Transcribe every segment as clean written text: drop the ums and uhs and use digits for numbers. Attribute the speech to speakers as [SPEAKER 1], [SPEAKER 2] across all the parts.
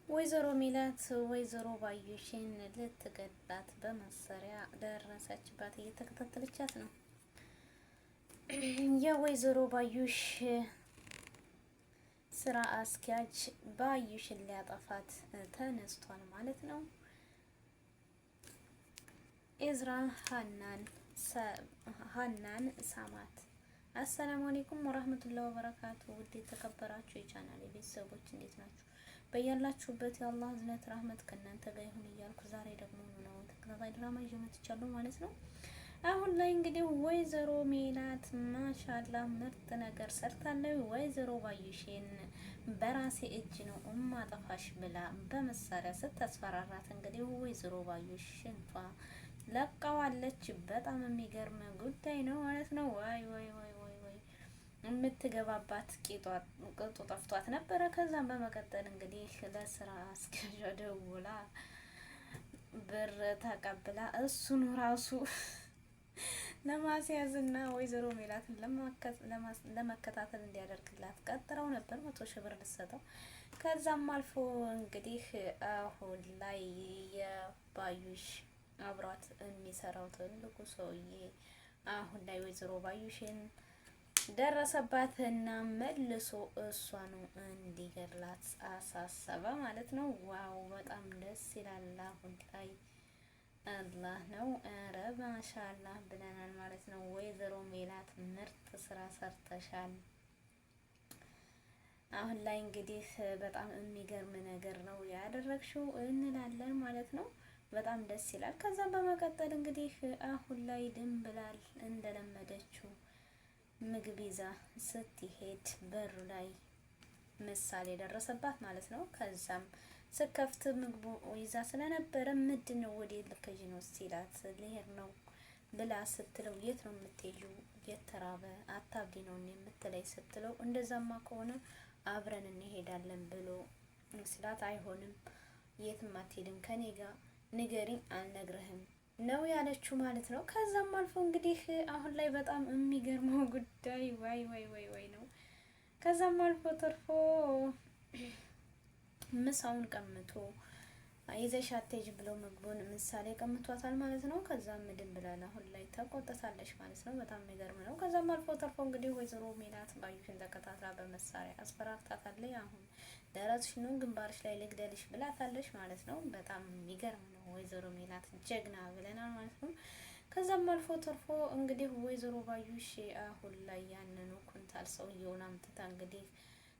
[SPEAKER 1] ወይዘሮ ሜላት ወይዘሮ ባዩሽን ልትገላት በመሳሪያ ደረሰችባት። እየተከታተለቻት ነው። የወይዘሮ ባዩሽ ስራ አስኪያጅ ባዩሽን ሊያጠፋት ተነስቷል ማለት ነው። ኤዝራ ሀናን ሳማት። አሰላሙ አለይኩም ወራህመቱላሂ ወበረካቱ። ውድ የተከበራችሁ የቻናሌ ቤተሰቦች እንዴት ናችሁ? በያላችሁበት የአላህ እዝነት ረህመት ከእናንተ ጋር ይሁን እያልኩ ዛሬ ደግሞ ነው ተከታታይ ድራማ ይዤ መጥቻለሁ ማለት ነው። አሁን ላይ እንግዲህ ወይዘሮ ሜላት ማሻአላ ምርጥ ነገር ሰርታለች። ወይዘሮ ባዩሽን በራሴ እጅ ነው እማጠፋሽ ብላ በመሳሪያ ስታስፈራራት እንግዲህ ወይዘሮ ባዩሽ ሽንቷ ለቃዋለች። በጣም የሚገርም ጉዳይ ነው ማለት ነው። ዋይ ዋይ ዋይ ዋይ የምትገባባት ቅጡ ጠፍቷት ነበረ። ከዛም በመቀጠል እንግዲህ ለስራ አስኪያጇ ደውላ ብር ተቀብላ እሱን ራሱ ለማስያዝና ወይዘሮ ሜላትን ለመከታተል እንዲያደርግላት ቀጥረው ነበር 100,000 ብር ልትሰጠው። ከዛም አልፎ እንግዲህ አሁን ላይ የባዩሽ አብሯት የሚሰራው ትልቁ ሰውዬ አሁን ላይ ወይዘሮ ባዩሽን ደረሰባትና መልሶ እሷኑ እንዲገድላት አሳሰበ ማለት ነው። ዋው በጣም ደስ ይላል። አሁን ላይ አላህ ነው። ኧረ ማሻአላህ ብለናል ማለት ነው። ወይዘሮ ሜላት ምርጥ ስራ ሰርተሻል። አሁን ላይ እንግዲህ በጣም የሚገርም ነገር ነው ያደረግሽው እንላለን ማለት ነው። በጣም ደስ ይላል። ከዛም በመቀጠል እንግዲህ አሁን ላይ ድንብላል እንደለመደችው ምግብ ይዛ ስትሄድ በሩ ላይ ምሳሌ ደረሰባት ማለት ነው። ከዛም ስከፍት ምግቡ ይዛ ስለነበረ ምንድነው ወደ ልከጂ ነው ሲላት ልሄድ ነው ብላ ስትለው የት ነው የምትሄጂው? የተራበ አታብዲ ነው የምትለይ ስትለው እንደዛማ ከሆነ አብረን እንሄዳለን ብሎ ስላት አይሆንም የትም አትሄድም ከኔ ጋር ንገሪኝ አልነግርህም ነው ያለችው ማለት ነው። ከዛም አልፎ እንግዲህ አሁን ላይ በጣም የሚገርመው ጉዳይ ዋይ ዋይ ዋይ ዋይ ነው። ከዛም አልፎ ተርፎ ምሳውን ቀምቶ ይዘሽ አትሄጂ ብሎ ምግቡን ምሳሌ ቀምቷታል ማለት ነው። ከዛም ምድን ብላል አሁን ላይ ተቆጥታለች ማለት ነው። በጣም የሚገርም ነው። ከዛም አልፎ ተርፎ እንግዲህ ወይዘሮ ሜላት ባዩሽን ተከታትላ በመሳሪያ አስፈራርታታለች። አሁን ደረትሽ ነው ግንባርሽ ላይ ልግደልሽ ብላታለች ማለት ነው። በጣም የሚገርም ነው። ወይዘሮ ሜላት ጀግና ብለናል ማለት ነው። ከዛም አልፎ ተርፎ እንግዲህ ወይዘሮ ባዩሽ አሁን ላይ ያንኑ ኩንታል ሰውየውን አምጥታ እንግዲህ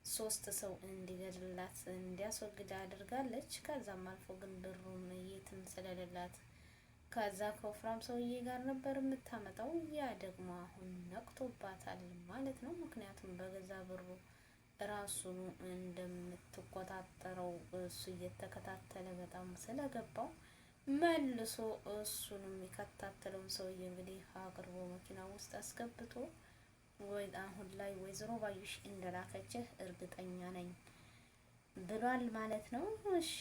[SPEAKER 1] 3 ሰው እንዲገድላት እንዲያስወግድ አድርጋለች። ከዛም አልፎ ግን ብሩም የትም ስለሌላት ከዛ ከወፍራም ሰውዬ ጋር ነበር የምታመጣው። ያ ደግሞ አሁን ነቅቶባታል ማለት ነው። ምክንያቱም በገዛ ብሩ ራሱን እንደምትቆጣጠረው እሱ እየተከታተለ በጣም ስለገባው መልሶ እሱን የሚከታተለውን ሰውዬ እንግዲህ አቅርቦ መኪና ውስጥ አስገብቶ ወይ አሁን ላይ ወይዘሮ ባዩሽ እንደላከችህ እርግጠኛ ነኝ ብሏል ማለት ነው። እሺ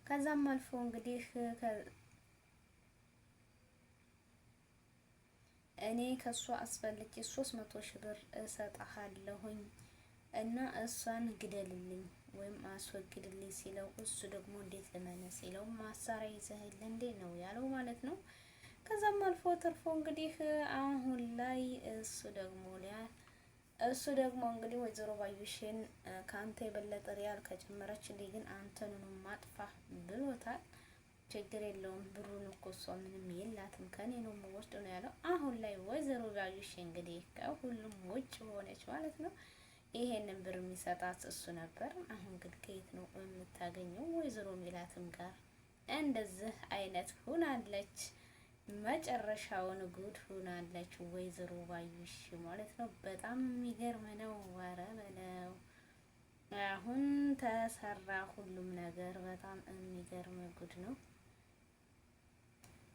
[SPEAKER 1] ከዛም አልፎ እንግዲህ እኔ ከሷ አስፈልጌ 300,000 ብር እሰጥሃለሁኝ እና እሷን ግደልልኝ ወይም አስወግድልኝ ሲለው እሱ ደግሞ እንዴት ልመነ ሲለው ማሳሪያ ይዘህል እንዴ ነው ያለው ማለት ነው። ከዛም አልፎ ተርፎ እንግዲህ አሁን ላይ እሱ ደግሞ እንግዲህ ወይዘሮ ባዩሽን ካንተ የበለጠ ሪያል ከጨመረችልኝ ግን አንተን ማጥፋ ብሎታል። ችግር የለውም ብሩን እኮ እሷ ምንም የላትም ከኔ ነው የምወስደው ነው ያለው። አሁን ላይ ወይዘሮ ባዩሽ እንግዲህ ከሁሉም ውጭ ሆነች ማለት ነው። ይሄንን ብር የሚሰጣት እሱ ነበር። አሁን ግን ከየት ነው የምታገኘው? ወይዘሮ ሜላትም ጋር እንደዚህ አይነት ሁናለች። መጨረሻውን ጉድ ሁናለች ወይዘሮ ባዩሽ ማለት ነው። በጣም የሚገርም ነው። ወረ በለው አሁን ተሰራ ሁሉም ነገር በጣም የሚገርም ጉድ ነው።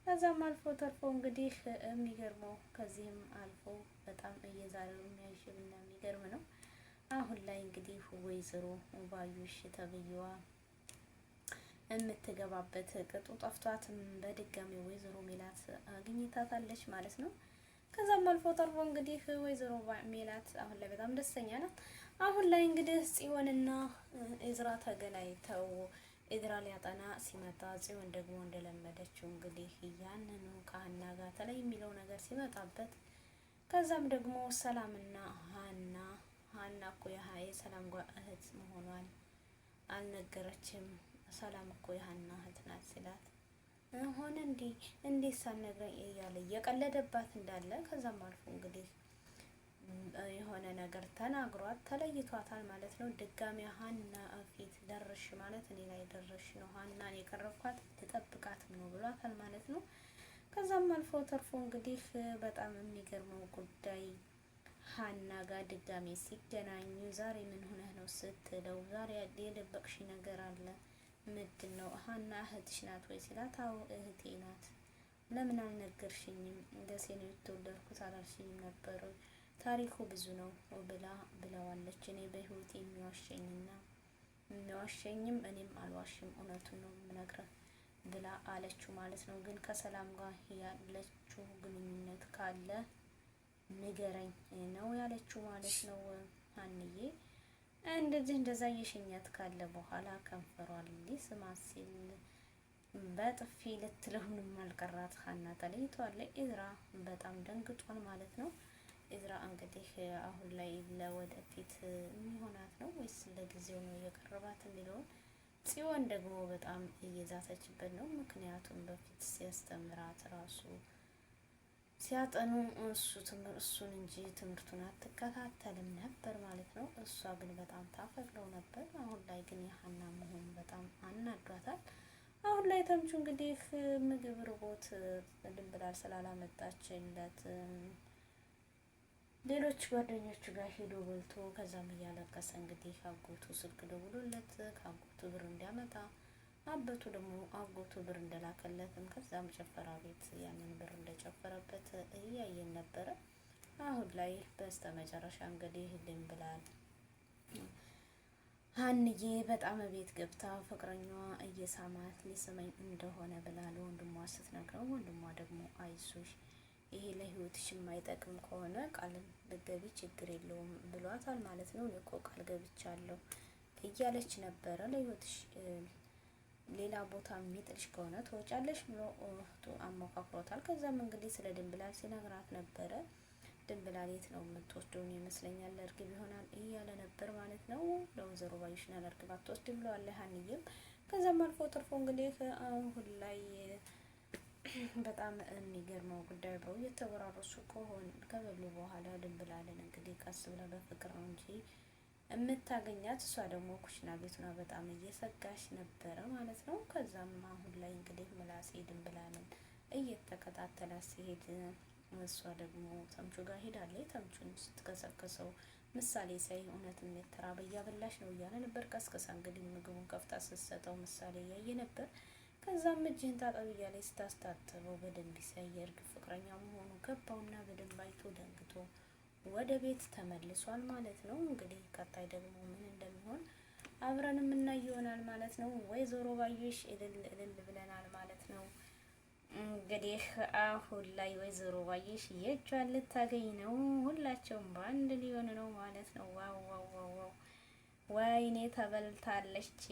[SPEAKER 1] ከዛም አልፎ ተርፎ እንግዲህ የሚገርመው ከዚህም አልፎ በጣም እየዛሬው የሚያሽብና የሚገርም ነው። አሁን ላይ እንግዲህ ወይዘሮ ባዩሽ ተብዬዋ የምትገባበት ቅጡ ጠፍቷትም በድጋሚ ወይዘሮ ሜላት አግኝታታለች ማለት ነው። ከዛም አልፎ ተርፎ እንግዲህ ወይዘሮ ሜላት አሁን ላይ በጣም ደስተኛ ናት። አሁን ላይ እንግዲህ ጽዮንና ኤዝራ ተገናኝተው ኤዝራ ሊያጠና ሲመጣ ጽዮን ደግሞ እንደለመደችው እንግዲህ ያንኑ ከሀና ጋር ተለይ የሚለው ነገር ሲመጣበት ከዛም ደግሞ ሰላምና ሀና እኮ የሰላም እህት መሆኗን አልነገረችም። ሰላም እኮ የሀና እህት ናት ሲላት ሆነ እንዴት ሳትነግረኝ እያለ እየቀለደባት እንዳለ ከዛም አልፎ እንግዲህ የሆነ ነገር ተናግሯት ተለይቷታል ማለት ነው። ድጋሚ ሀና ፊት ደርሽ ማለት እኔ ላይ ደርሽ ነው ሀናን የቀረብኳት ልጠብቃትም ነው ብሏታል ማለት ነው። ከዛም አልፎ ተርፎ እንግዲህ በጣም የሚገርመው ጉዳይ ሀና ጋር ድጋሜ ሲገናኙ ዛሬ ምን ሆነህ ነው ስትለው ዛሬ የደበቅሽ ነገር አለ ምንድን ነው? ሀና እህትሽ ናት ወይ ሲላት አዎ እህቴ ናት። ለምን አልነገርሽኝም? ደሴ ነው የተወለድኩት አላልሽኝም ነበር? ታሪኩ ብዙ ነው ብለዋለች። እኔ በህይወት የሚዋሸኝም እኔም አልዋሽም እውነቱን ነው የምነግረህ ብላ አለችው ማለት ነው። ግን ከሰላም ጋር ያለችው ግንኙነት ካለ ንገረኝ ነው ያለችው ማለት ነው። ሀንዬ እንደዛ የሽኛት ካለ በኋላ ከንፈሯል ሊስማት ሲል በጥፊ ልትለውንም አልቀራት። ሀና ተለይቷል። ኤዝራ በጣም ደንግጧል ማለት ነው። ኤዝራ እንግዲህ አሁን ላይ ለወደፊት የሚሆናት ነው ወይስ ለጊዜው ነው የቀረባት የሚለውን ጽዮን ደግሞ በጣም እየዛተችበት ነው። ምክንያቱም በፊት ሲያስተምራት ራሱ ሲያጠኑ እሱን እንጂ ትምህርቱን አትከታተልም ነበር ማለት ነው። እሷ ግን በጣም ታፈቅረው ነበር። አሁን ላይ ግን የሀና መሆኑ በጣም አናዷታል። አሁን ላይ ተምቹ እንግዲህ ምግብ ርቦት ድንብላል ስላላመጣችለት ሌሎች ጓደኞቹ ጋር ሄዶ በልቶ ከዛም እያለቀሰ እንግዲህ አጎቱ ስልክ ደውሎለት ከአጎቱ ብር እንዲያመጣ አበቱ ደግሞ አጎቱ ብር እንደላከለትም ከዛም ጨፈራ ቤት ያንን ብር እንደጨፈረበት እያየን ነበረ። አሁን ላይ በስተመጨረሻ እንግዲህ ድንብላል ሀንዬ በጣም ቤት ገብታ ፍቅረኛዋ እየሳማት ሊስመኝ እንደሆነ ብላ ለወንድሟ ስትነግረው ወንድሟ ደግሞ አይዞሽ ይሄ ለህይወትሽ የማይጠቅም ከሆነ ቃል ብትገቢ ችግር የለውም ብሏታል ማለት ነው። እኔ እኮ ቃል ገብቻለሁ እያለች ነበረ። ለህይወትሽ ሌላ ቦታ የሚጥልሽ ከሆነ ትወጫለሽ ብሎ አሞካክሮታል። ከዛም እንግዲህ ስለ ድንብላል ሲነግራት ነበረ። ድንብላል የት ነው የምትወስደውን ይመስለኛል ለእርግብ ይሆናል እያለ ነበር ማለት ነው። ለወይዘሮ ባዩሽና ለእርግብ አትወስድም ብለዋለች ሀንዬም። ከዛም አልፎ ተርፎ እንግዲህ አሁን ላይ በጣም የሚገርመው ጉዳይ ብለው እየተወራረሱ ከበሉ በኋላ ድንብላልን እንግዲህ ቀስ ብላ በፍቅር ነው እንጂ የምታገኛት እሷ ደግሞ ኩሽና ቤቱና በጣም እየሰጋሽ ነበረ ማለት ነው። ከዛም አሁን ላይ እንግዲህ ምላሴ ድንብላልን እየተከታተላ ሲሄድ እሷ ደግሞ ተምቹ ጋር ሄዳለች። ተምቹን ስትከሰከሰው ምሳሌ ሳይ እውነትም የተራበ እያበላሽ ነው እያለ ነበር። ቀስቀሳ እንግዲህ ምግቡን ከፍታ ስትሰጠው ምሳሌ እያየ ነበር። ከዛም እጅህን ታጠብ እያለች ስታስታጥበው በደንብ ሲያይ የእርግብ ፍቅረኛ መሆኑ ገባውና በደንብ አይቶ ደንግጦ ወደ ቤት ተመልሷል ማለት ነው። እንግዲህ ቀጣይ ደግሞ ምን እንደሚሆን አብረን የምናይ ይሆናል ማለት ነው። ወይዘሮ ባዩሽ እልል ብለናል ማለት ነው። እንግዲህ አሁን ላይ ወይዘሮ ባዩሽ የእጇን ልታገኝ ነው። ሁላቸውም በአንድ ሊሆን ነው ማለት ነው። ዋው ዋው ዋው ወይኔ ተበልታለች።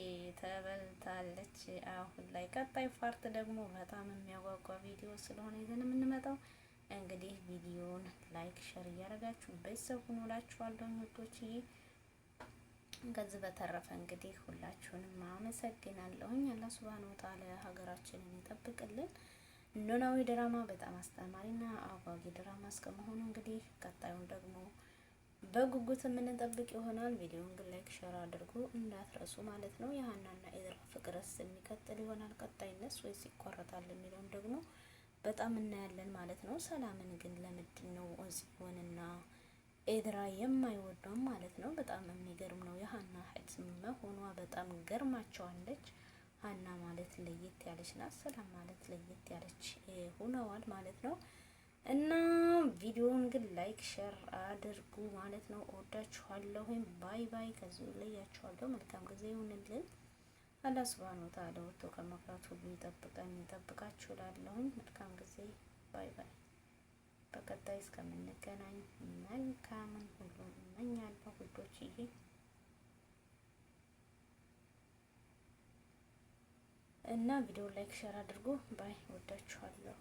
[SPEAKER 1] አሁን ላይ ቀጣይ ፓርት ደግሞ በጣም የሚያጓጓ ቪዲዮ ስለሆነ ይዘን የምንመጣው እንግዲህ ቪዲዮውን ላይክ ሸር እያደረጋችሁ ቤተሰብ ሁኑ እላችኋለሁ ውዶችዬ። ከዚህ በተረፈ እንግዲህ ሁላችሁንም አመሰግናለሁኝ። አላህ ሱብሃነሁ ወተዓላ ሀገራችንን ይጠብቅልን። ኖላዊ ድራማ በጣም አስተማሪና አጓጊ ድራማ እስከመሆኑ እንግዲህ ቀጣዩን ደግሞ በጉጉት የምንጠብቅ ይሆናል። ቪዲዮውን ግን ላይክ ሸር አድርጉ እንዳትረሱ ማለት ነው። የሀናና ኤዝራ ፍቅርስ የሚቀጥል ይሆናል ቀጣይነት ወይስ ይቋረጣል የሚለውን ደግሞ በጣም እናያለን ማለት ነው። ሰላምን ግን ለምንድን ነው ጽዮንና ኤዝራ የማይወደው ማለት ነው? በጣም የሚገርም ነው። የሀና እህት መሆኗ በጣም ገርማቸዋለች። ሀና ማለት ለየት ያለች ናት። ሰላም ማለት ለየት ያለች ሆነዋል ማለት ነው። እና ቪዲዮውን ግን ላይክ ሸር አድርጉ ማለት ነው። እወዳችኋለሁ። ባይ ባይ። ከዚህ ለያችኋለሁ። መልካም ጊዜ ይሁንልን። አላህ ሱብሃነሁ ወተዓላ ወጥቶ ከመቅረት ሁሉ ይጠብቃችሁ እላለሁ። መልካም ጊዜ። ባይ ባይ። በቀጣይ እስከምንገናኝ መልካምን ሁሉ እመኛለሁ ውዶችዬ። እና ቪዲዮ ላይክ ሼር አድርጉ። ባይ፣ ወዳችኋለሁ።